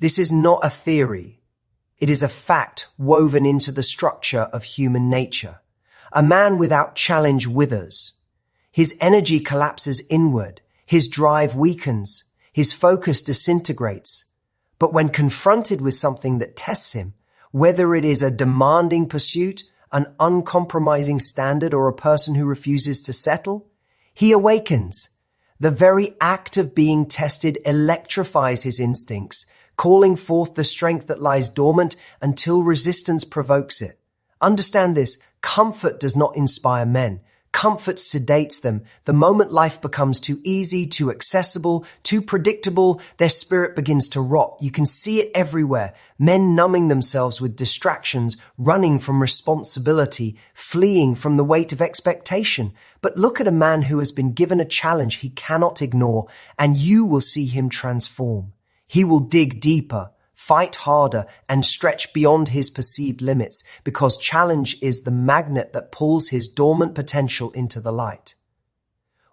This is not a theory. It is a fact woven into the structure of human nature. A man without challenge withers. His energy collapses inward. His drive weakens. His focus disintegrates. But when confronted with something that tests him, whether it is a demanding pursuit, an uncompromising standard, or a person who refuses to settle, he awakens. The very act of being tested electrifies his instincts, calling forth the strength that lies dormant until resistance provokes it. Understand this, comfort does not inspire men. Comfort sedates them. The moment life becomes too easy, too accessible, too predictable, their spirit begins to rot. You can see it everywhere. Men numbing themselves with distractions, running from responsibility, fleeing from the weight of expectation. But look at a man who has been given a challenge he cannot ignore, and you will see him transform. He will dig deeper, fight harder, and stretch beyond his perceived limits, because challenge is the magnet that pulls his dormant potential into the light.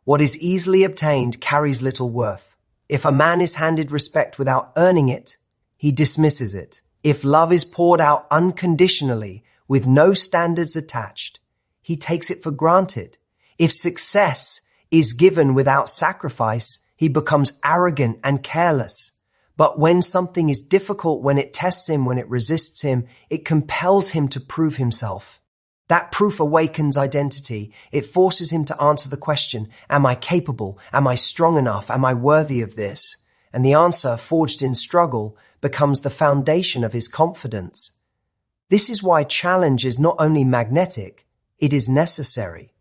What is easily obtained carries little worth. If a man is handed respect without earning it, he dismisses it. If love is poured out unconditionally, with no standards attached, he takes it for granted. If success is given without sacrifice, he becomes arrogant and careless. But when something is difficult, when it tests him, when it resists him, it compels him to prove himself. That proof awakens identity. It forces him to answer the question, am I capable? Am I strong enough? Am I worthy of this? And the answer, forged in struggle, becomes the foundation of his confidence. This is why challenge is not only magnetic, it is necessary.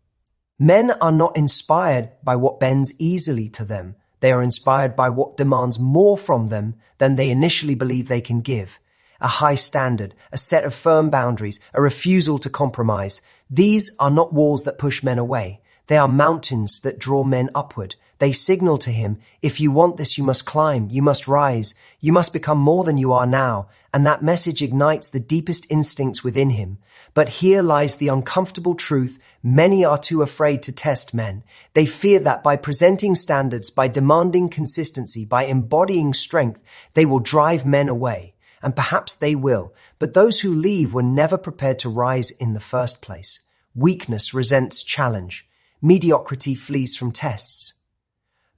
Men are not inspired by what bends easily to them. They are inspired by what demands more from them than they initially believe they can give. A high standard, a set of firm boundaries, a refusal to compromise. These are not walls that push men away. They are mountains that draw men upward. They signal to him, if you want this, you must climb, you must rise, you must become more than you are now. And that message ignites the deepest instincts within him. But here lies the uncomfortable truth. Many are too afraid to test men. They fear that by presenting standards, by demanding consistency, by embodying strength, they will drive men away. And perhaps they will. But those who leave were never prepared to rise in the first place. Weakness resents challenge. Mediocrity flees from tests.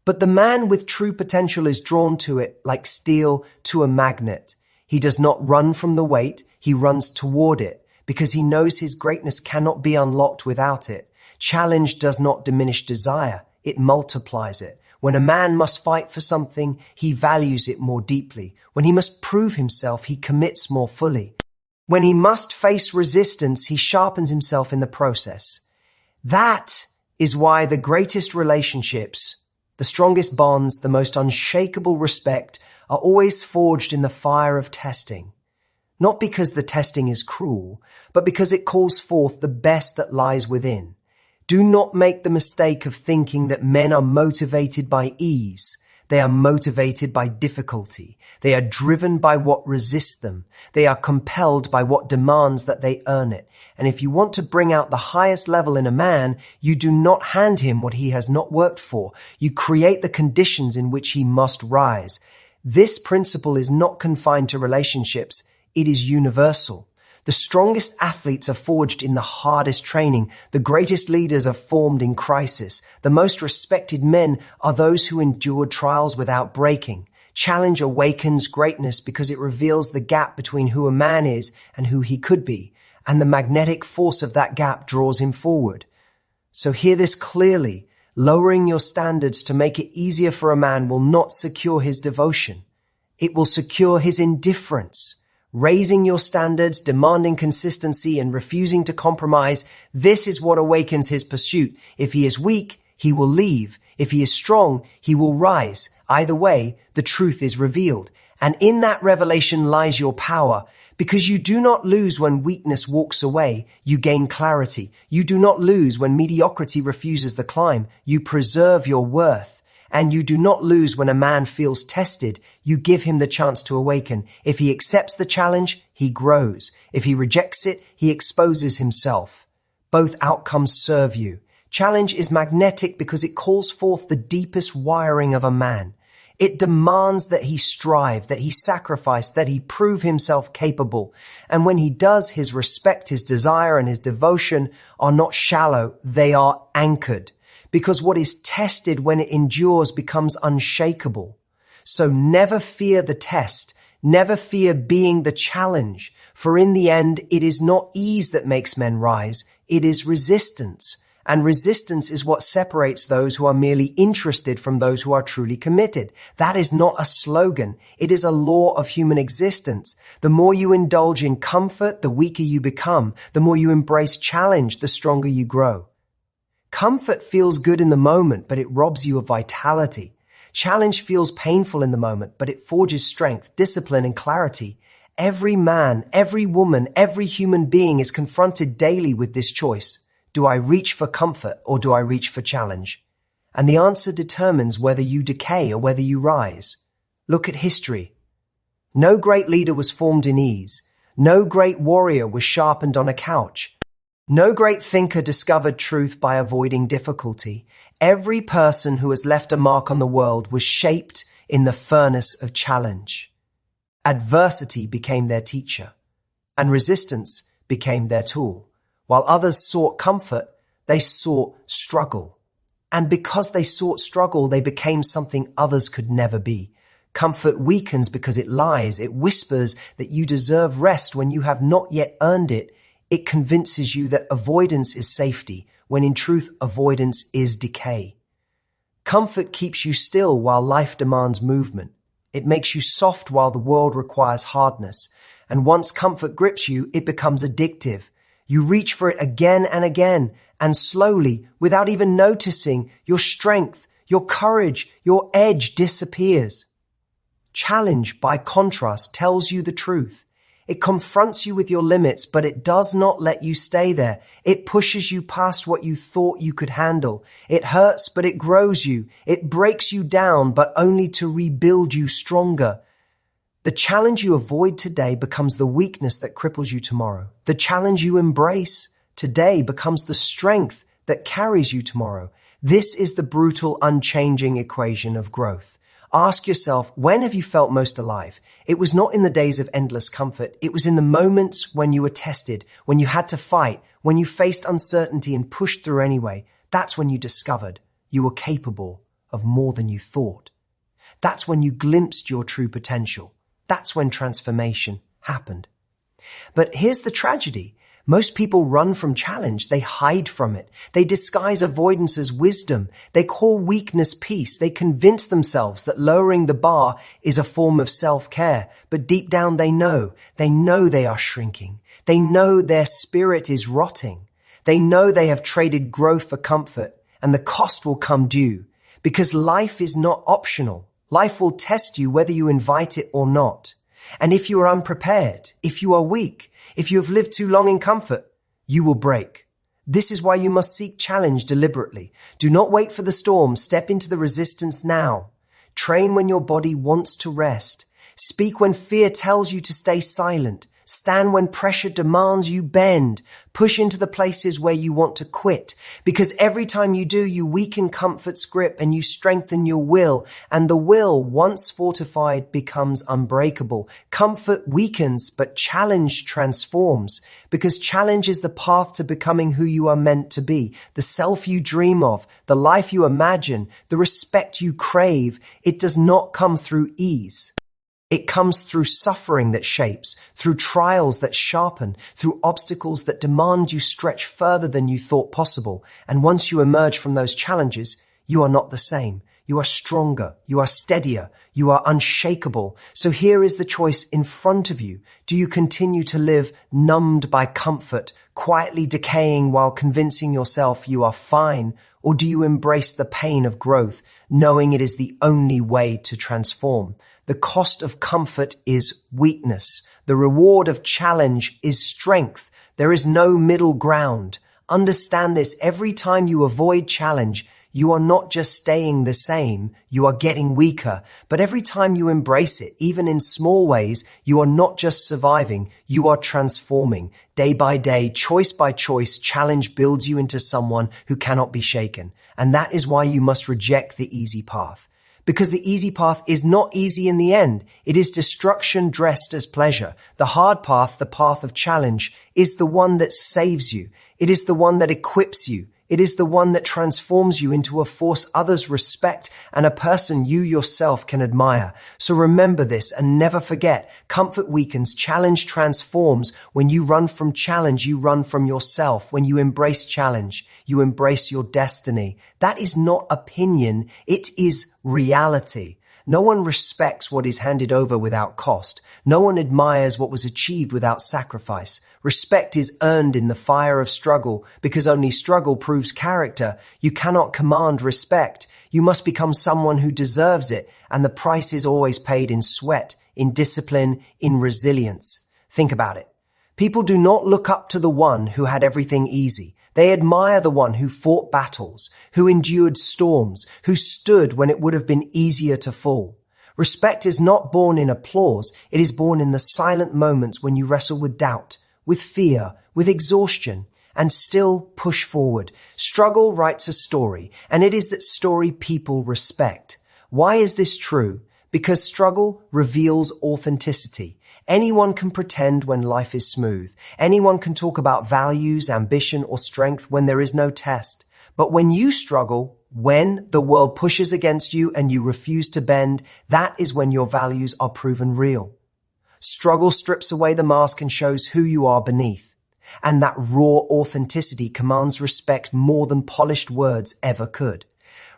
But the man with true potential is drawn to it like steel to a magnet. He does not run from the weight, he runs toward it, because he knows his greatness cannot be unlocked without it. Challenge does not diminish desire, it multiplies it. When a man must fight for something, he values it more deeply. When he must prove himself, he commits more fully. When he must face resistance, he sharpens himself in the process. That is why the greatest relationships, the strongest bonds, the most unshakable respect are always forged in the fire of testing. Not because the testing is cruel, but because it calls forth the best that lies within. Do not make the mistake of thinking that men are motivated by ease. They are motivated by difficulty. They are driven by what resists them. They are compelled by what demands that they earn it. And if you want to bring out the highest level in a man, you do not hand him what he has not worked for. You create the conditions in which he must rise. This principle is not confined to relationships. It is universal. The strongest athletes are forged in the hardest training. The greatest leaders are formed in crisis. The most respected men are those who endured trials without breaking. Challenge awakens greatness because it reveals the gap between who a man is and who he could be, and the magnetic force of that gap draws him forward. So hear this clearly. Lowering your standards to make it easier for a man will not secure his devotion. It will secure his indifference. Raising your standards, demanding consistency, and refusing to compromise, this is what awakens his pursuit. If he is weak, he will leave. If he is strong, he will rise. Either way, the truth is revealed. And in that revelation lies your power. Because you do not lose when weakness walks away, you gain clarity. You do not lose when mediocrity refuses the climb. You preserve your worth. And you do not lose when a man feels tested. You give him the chance to awaken. If he accepts the challenge, he grows. If he rejects it, he exposes himself. Both outcomes serve you. Challenge is magnetic because it calls forth the deepest wiring of a man. It demands that he strive, that he sacrifice, that he prove himself capable. And when he does, his respect, his desire, and his devotion are not shallow, they are anchored. Because what is tested when it endures becomes unshakable. So never fear the test. Never fear being the challenge. For in the end, it is not ease that makes men rise. It is resistance. And resistance is what separates those who are merely interested from those who are truly committed. That is not a slogan. It is a law of human existence. The more you indulge in comfort, the weaker you become. The more you embrace challenge, the stronger you grow. Comfort feels good in the moment, but it robs you of vitality. Challenge feels painful in the moment, but it forges strength, discipline, and clarity. Every man, every woman, every human being is confronted daily with this choice. Do I reach for comfort or do I reach for challenge? And the answer determines whether you decay or whether you rise. Look at history. No great leader was formed in ease. No great warrior was sharpened on a couch. No great thinker discovered truth by avoiding difficulty. Every person who has left a mark on the world was shaped in the furnace of challenge. Adversity became their teacher, and resistance became their tool. While others sought comfort, they sought struggle. And because they sought struggle, they became something others could never be. Comfort weakens because it lies. It whispers that you deserve rest when you have not yet earned it. It convinces you that avoidance is safety, when in truth, avoidance is decay. Comfort keeps you still while life demands movement. It makes you soft while the world requires hardness. And once comfort grips you, it becomes addictive. You reach for it again and again, and slowly, without even noticing, your strength, your courage, your edge disappears. Challenge, by contrast, tells you the truth. It confronts you with your limits, but it does not let you stay there. It pushes you past what you thought you could handle. It hurts, but it grows you. It breaks you down, but only to rebuild you stronger. The challenge you avoid today becomes the weakness that cripples you tomorrow. The challenge you embrace today becomes the strength that carries you tomorrow. This is the brutal, unchanging equation of growth. Ask yourself, when have you felt most alive? It was not in the days of endless comfort. It was in the moments when you were tested, when you had to fight, when you faced uncertainty and pushed through anyway. That's when you discovered you were capable of more than you thought. That's when you glimpsed your true potential. That's when transformation happened. But here's the tragedy. Most people run from challenge. They hide from it. They disguise avoidance as wisdom. They call weakness peace. They convince themselves that lowering the bar is a form of self-care. But deep down they know they are shrinking. They know their spirit is rotting. They know they have traded growth for comfort, and the cost will come due. Because life is not optional. Life will test you whether you invite it or not. And if you are unprepared, if you are weak, if you have lived too long in comfort, you will break. This is why you must seek challenge deliberately. Do not wait for the storm. Step into the resistance now. Train when your body wants to rest. Speak when fear tells you to stay silent. Stand when pressure demands you bend. Push into the places where you want to quit. Because every time you do, you weaken comfort's grip and you strengthen your will. And the will, once fortified, becomes unbreakable. Comfort weakens, but challenge transforms. Because challenge is the path to becoming who you are meant to be. The self you dream of, the life you imagine, the respect you crave. It does not come through ease. It comes through suffering that shapes, through trials that sharpen, through obstacles that demand you stretch further than you thought possible. And once you emerge from those challenges, you are not the same. You are stronger. You are steadier. You are unshakable. So here is the choice in front of you. Do you continue to live numbed by comfort, quietly decaying while convincing yourself you are fine? Or do you embrace the pain of growth, knowing it is the only way to transform? The cost of comfort is weakness. The reward of challenge is strength. There is no middle ground. Understand this. Every time you avoid challenge, you are not just staying the same, you are getting weaker. But every time you embrace it, even in small ways, you are not just surviving, you are transforming. Day by day, choice by choice, challenge builds you into someone who cannot be shaken. And that is why you must reject the easy path. Because the easy path is not easy in the end. It is destruction dressed as pleasure. The hard path, the path of challenge, is the one that saves you. It is the one that equips you. It is the one that transforms you into a force others respect and a person you yourself can admire. So remember this and never forget, comfort weakens, challenge transforms. When you run from challenge, you run from yourself. When you embrace challenge, you embrace your destiny. That is not opinion. It is reality. No one respects what is handed over without cost. No one admires what was achieved without sacrifice. Respect is earned in the fire of struggle because only struggle proves character. You cannot command respect. You must become someone who deserves it, and the price is always paid in sweat, in discipline, in resilience. Think about it. People do not look up to the one who had everything easy. They admire the one who fought battles, who endured storms, who stood when it would have been easier to fall. Respect is not born in applause. It is born in the silent moments when you wrestle with doubt, with fear, with exhaustion, and still push forward. Struggle writes a story, and it is that story people respect. Why is this true? Because struggle reveals authenticity. Anyone can pretend when life is smooth. Anyone can talk about values, ambition, or strength when there is no test. But when you struggle, when the world pushes against you and you refuse to bend, that is when your values are proven real. Struggle strips away the mask and shows who you are beneath. And that raw authenticity commands respect more than polished words ever could.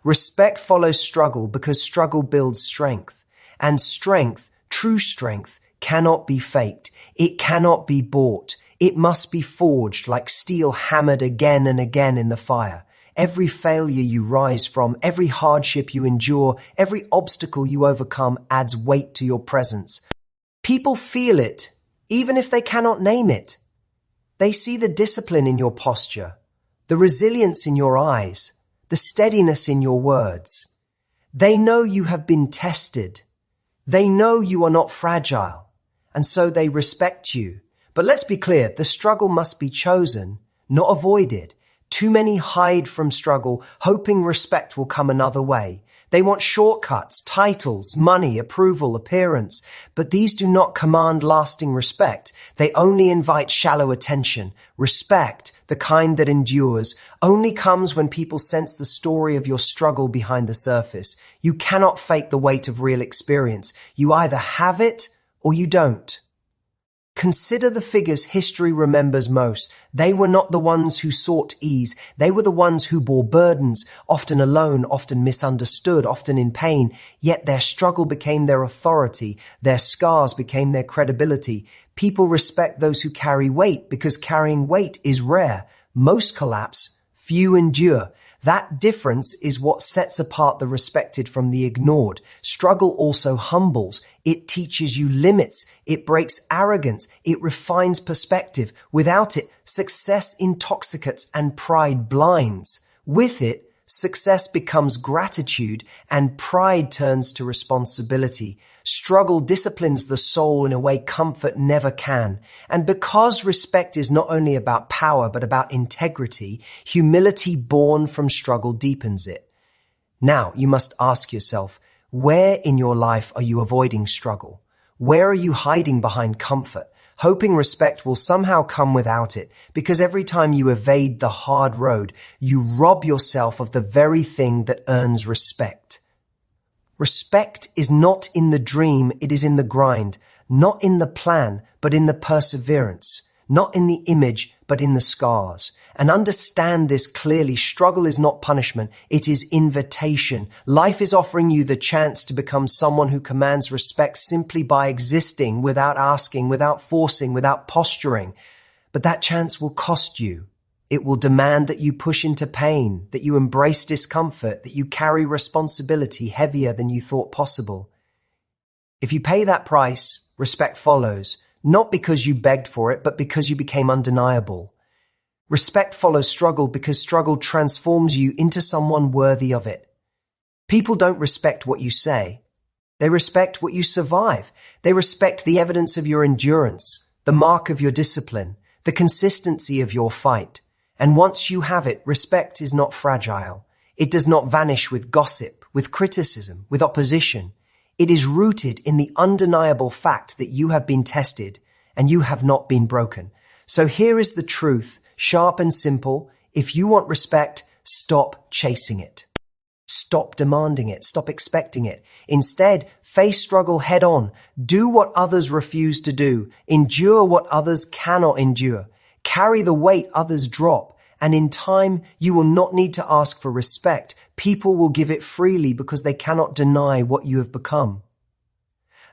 Respect follows struggle because struggle builds strength. And strength, true strength, cannot be faked. It cannot be bought. It must be forged like steel hammered again and again in the fire. Every failure you rise from, every hardship you endure, every obstacle you overcome adds weight to your presence. People feel it, even if they cannot name it. They see the discipline in your posture, the resilience in your eyes, the steadiness in your words. They know you have been tested. They know you are not fragile. And so they respect you. But let's be clear, the struggle must be chosen, not avoided. Too many hide from struggle, hoping respect will come another way. They want shortcuts, titles, money, approval, appearance. But these do not command lasting respect. They only invite shallow attention. Respect, the kind that endures, only comes when people sense the story of your struggle behind the surface. You cannot fake the weight of real experience. You either have it or you don't. Consider the figures history remembers most. They were not the ones who sought ease. They were the ones who bore burdens, often alone, often misunderstood, often in pain. Yet their struggle became their authority. Their scars became their credibility. People respect those who carry weight because carrying weight is rare. Most collapse, few endure. That difference is what sets apart the respected from the ignored. Struggle also humbles. It teaches you limits. It breaks arrogance. It refines perspective. Without it, success intoxicates and pride blinds. With it, success becomes gratitude and pride turns to responsibility. Struggle disciplines the soul in a way comfort never can. And because respect is not only about power, but about integrity, humility born from struggle deepens it. Now, you must ask yourself, where in your life are you avoiding struggle? Where are you hiding behind comfort, hoping respect will somehow come without it? Because every time you evade the hard road, you rob yourself of the very thing that earns respect. Respect is not in the dream, it is in the grind, not in the plan, but in the perseverance, not in the image, but in the scars. And understand this clearly, struggle is not punishment, it is invitation. Life is offering you the chance to become someone who commands respect simply by existing, without asking, without forcing, without posturing. But that chance will cost you. It will demand that you push into pain, that you embrace discomfort, that you carry responsibility heavier than you thought possible. If you pay that price, respect follows, not because you begged for it, but because you became undeniable. Respect follows struggle because struggle transforms you into someone worthy of it. People don't respect what you say. They respect what you survive. They respect the evidence of your endurance, the mark of your discipline, the consistency of your fight. And once you have it, respect is not fragile. It does not vanish with gossip, with criticism, with opposition. It is rooted in the undeniable fact that you have been tested and you have not been broken. So here is the truth, sharp and simple. If you want respect, stop chasing it. Stop demanding it. Stop expecting it. Instead, face struggle head on. Do what others refuse to do. Endure what others cannot endure. Carry the weight others drop. And in time, you will not need to ask for respect. People will give it freely because they cannot deny what you have become.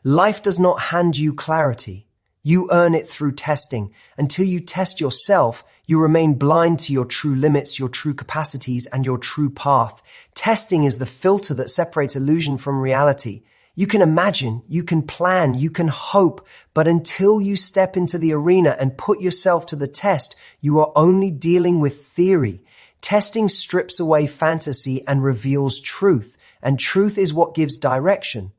Life does not hand you clarity. You earn it through testing. Until you test yourself, you remain blind to your true limits, your true capacities, and your true path. Testing is the filter that separates illusion from reality. You can imagine, you can plan, you can hope, but until you step into the arena and put yourself to the test, you are only dealing with theory. Testing strips away fantasy and reveals truth, and truth is what gives direction.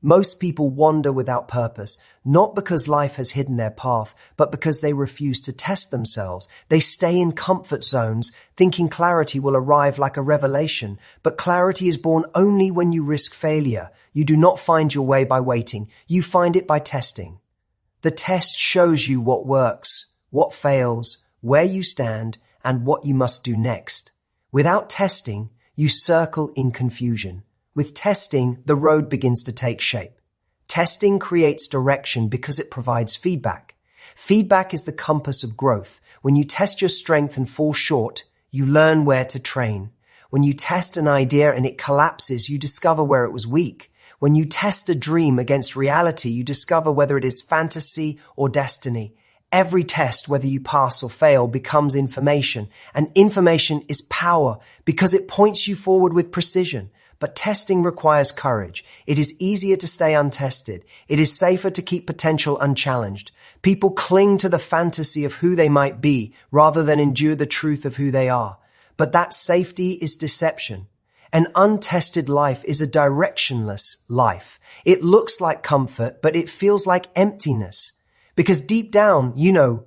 Most people wander without purpose, not because life has hidden their path, but because they refuse to test themselves. They stay in comfort zones, thinking clarity will arrive like a revelation. But clarity is born only when you risk failure. You do not find your way by waiting. You find it by testing. The test shows you what works, what fails, where you stand, and what you must do next. Without testing, you circle in confusion. With testing, the road begins to take shape. Testing creates direction because it provides feedback. Feedback is the compass of growth. When you test your strength and fall short, you learn where to train. When you test an idea and it collapses, you discover where it was weak. When you test a dream against reality, you discover whether it is fantasy or destiny. Every test, whether you pass or fail, becomes information. And information is power because it points you forward with precision. But testing requires courage. It is easier to stay untested. It is safer to keep potential unchallenged. People cling to the fantasy of who they might be rather than endure the truth of who they are. But that safety is deception. An untested life is a directionless life. It looks like comfort, but it feels like emptiness. Because deep down, you know,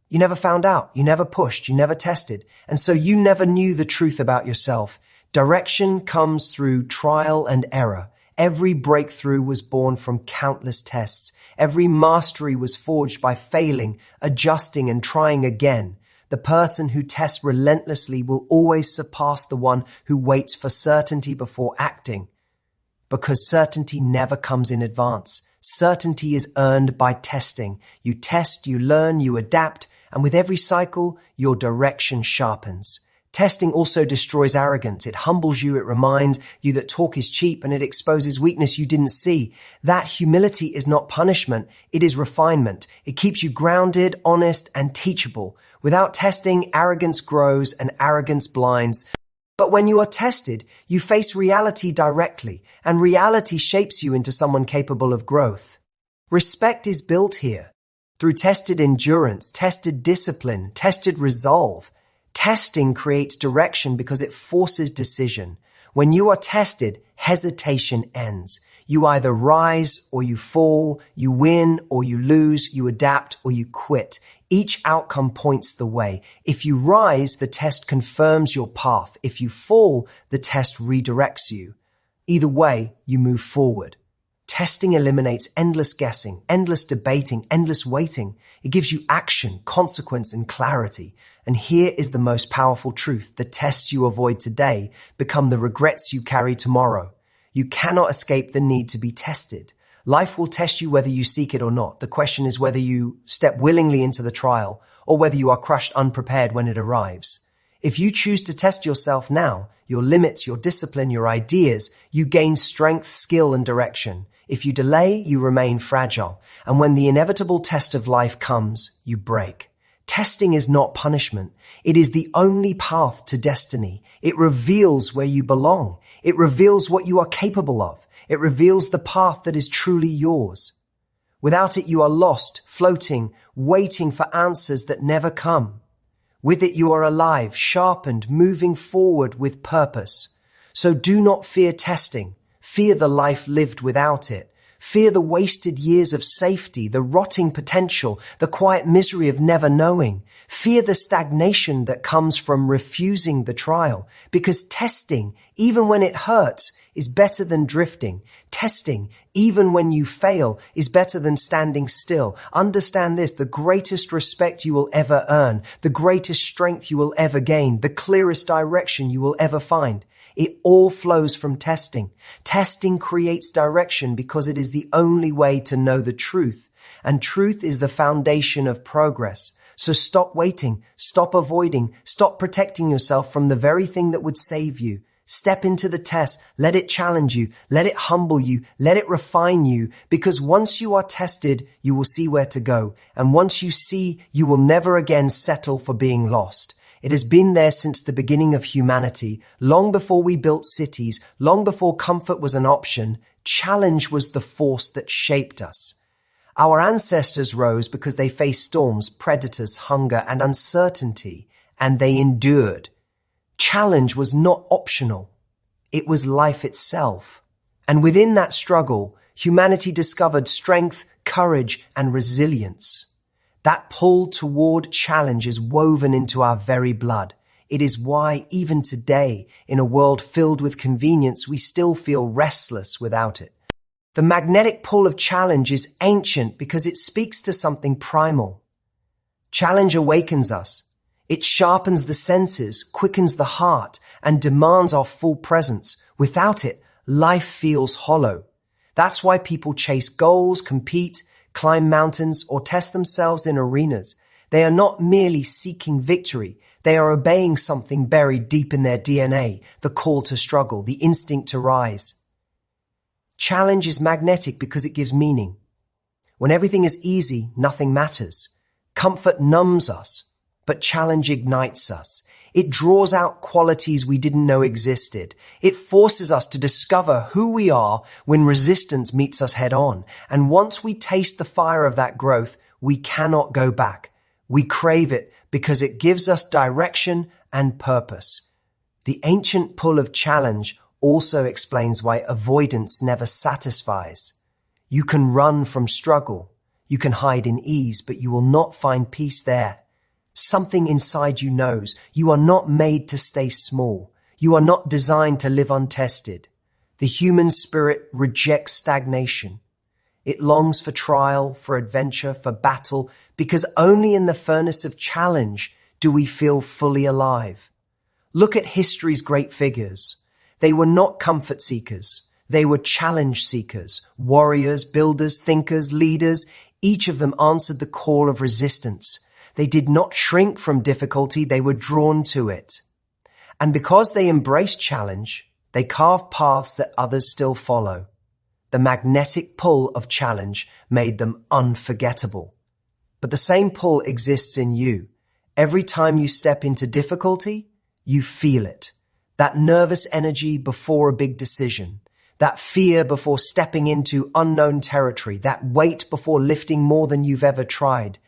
you never found out, you never pushed, you never tested. And so you never knew the truth about yourself. Direction comes through trial and error. Every breakthrough was born from countless tests. Every mastery was forged by failing, adjusting, and trying again. The person who tests relentlessly will always surpass the one who waits for certainty before acting. Because certainty never comes in advance. Certainty is earned by testing. You test, you learn, you adapt, and with every cycle, your direction sharpens. Testing also destroys arrogance. It humbles you. It reminds you that talk is cheap, and it exposes weakness you didn't see. That humility is not punishment. It is refinement. It keeps you grounded, honest, and teachable. Without testing, arrogance grows and arrogance blinds. But when you are tested, you face reality directly, and reality shapes you into someone capable of growth. Respect is built here through tested endurance, tested discipline, tested resolve. Testing creates direction because it forces decision. When you are tested, hesitation ends. You either rise or you fall, you win or you lose, you adapt or you quit. Each outcome points the way. If you rise, the test confirms your path. If you fall, the test redirects you. Either way, you move forward. Testing eliminates endless guessing, endless debating, endless waiting. It gives you action, consequence, and clarity. And here is the most powerful truth. The tests you avoid today become the regrets you carry tomorrow. You cannot escape the need to be tested. Life will test you whether you seek it or not. The question is whether you step willingly into the trial or whether you are crushed unprepared when it arrives. If you choose to test yourself now, your limits, your discipline, your ideas, you gain strength, skill, and direction. If you delay, you remain fragile. And when the inevitable test of life comes, you break. Testing is not punishment. It is the only path to destiny. It reveals where you belong. It reveals what you are capable of. It reveals the path that is truly yours. Without it, you are lost, floating, waiting for answers that never come. With it, you are alive, sharpened, moving forward with purpose. So do not fear testing. Fear the life lived without it. Fear the wasted years of safety, the rotting potential, the quiet misery of never knowing. Fear the stagnation that comes from refusing the trial. Because testing, even when it hurts, is better than drifting. Testing, even when you fail, is better than standing still. Understand this: the greatest respect you will ever earn, the greatest strength you will ever gain, the clearest direction you will ever find, it all flows from testing. Testing creates direction because it is the only way to know the truth. And truth is the foundation of progress. So stop waiting, stop avoiding, stop protecting yourself from the very thing that would save you. Step into the test, let it challenge you, let it humble you, let it refine you, because once you are tested, you will see where to go. And once you see, you will never again settle for being lost. It has been there since the beginning of humanity, long before we built cities, long before comfort was an option. Challenge was the force that shaped us. Our ancestors rose because they faced storms, predators, hunger, and uncertainty, and they endured. Challenge was not optional. It was life itself. And within that struggle, humanity discovered strength, courage, and resilience. That pull toward challenge is woven into our very blood. It is why, even today, in a world filled with convenience, we still feel restless without it. The magnetic pull of challenge is ancient because it speaks to something primal. Challenge awakens us. It sharpens the senses, quickens the heart, and demands our full presence. Without it, life feels hollow. That's why people chase goals, compete, climb mountains, or test themselves in arenas. They are not merely seeking victory. They are obeying something buried deep in their DNA, the call to struggle, the instinct to rise. Challenge is magnetic because it gives meaning. When everything is easy, nothing matters. Comfort numbs us, but challenge ignites us. It draws out qualities we didn't know existed. It forces us to discover who we are when resistance meets us head on. And once we taste the fire of that growth, we cannot go back. We crave it because it gives us direction and purpose. The ancient pull of challenge also explains why avoidance never satisfies. You can run from struggle. You can hide in ease, but you will not find peace there. Something inside you knows you are not made to stay small. You are not designed to live untested. The human spirit rejects stagnation. It longs for trial, for adventure, for battle, because only in the furnace of challenge do we feel fully alive. Look at history's great figures. They were not comfort seekers. They were challenge seekers, warriors, builders, thinkers, leaders. Each of them answered the call of resistance. They did not shrink from difficulty. They were drawn to it. And because they embraced challenge, they carved paths that others still follow. The magnetic pull of challenge made them unforgettable. But the same pull exists in you. Every time you step into difficulty, you feel it. That nervous energy before a big decision, that fear before stepping into unknown territory, that weight before lifting more than you've ever tried.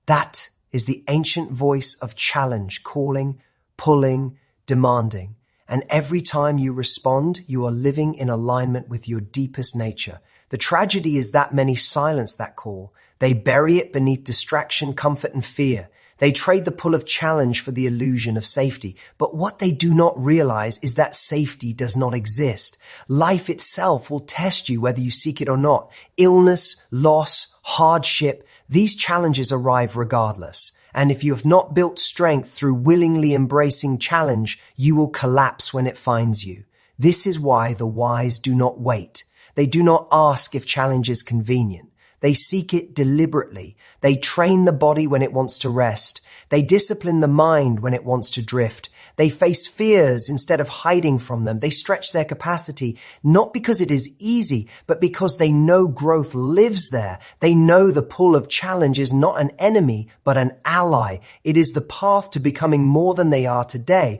That is the ancient voice of challenge, calling, pulling, demanding. And every time you respond, you are living in alignment with your deepest nature. The tragedy is that many silence that call. They bury it beneath distraction, comfort, and fear. They trade the pull of challenge for the illusion of safety. But what they do not realize is that safety does not exist. Life itself will test you whether you seek it or not. Illness, loss, hardship, these challenges arrive regardless. And if you have not built strength through willingly embracing challenge, you will collapse when it finds you. This is why the wise do not wait. They do not ask if challenge is convenient. They seek it deliberately. They train the body when it wants to rest. They discipline the mind when it wants to drift. They face fears instead of hiding from them. They stretch their capacity, not because it is easy, but because they know growth lives there. They know the pull of challenge is not an enemy, but an ally. It is the path to becoming more than they are today.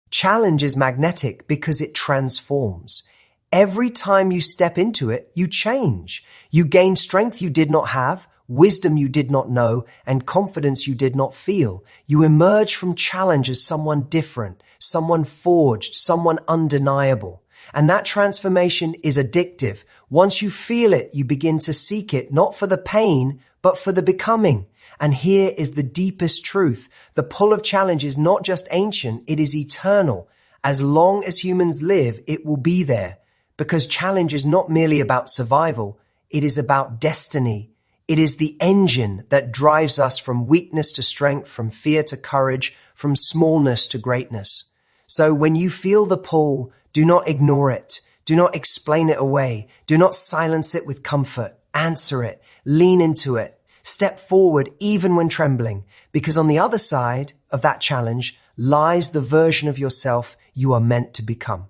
Challenge is magnetic because it transforms. Every time you step into it, you change. You gain strength you did not have, wisdom you did not know, and confidence you did not feel. You emerge from challenge as someone different, someone forged, someone undeniable. And that transformation is addictive. Once you feel it, you begin to seek it, not for the pain, but for the becoming. And here is the deepest truth. The pull of challenge is not just ancient, it is eternal. As long as humans live, it will be there, because challenge is not merely about survival. It is about destiny. It is the engine that drives us from weakness to strength, from fear to courage, from smallness to greatness. So when you feel the pull, do not ignore it. Do not explain it away. Do not silence it with comfort. Answer it. Lean into it. Step forward even when trembling, because on the other side of that challenge lies the version of yourself you are meant to become.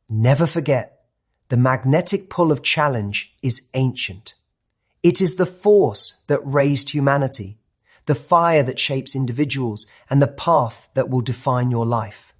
Never forget, the magnetic pull of challenge is ancient. It is the force that raised humanity, the fire that shapes individuals, and the path that will define your life.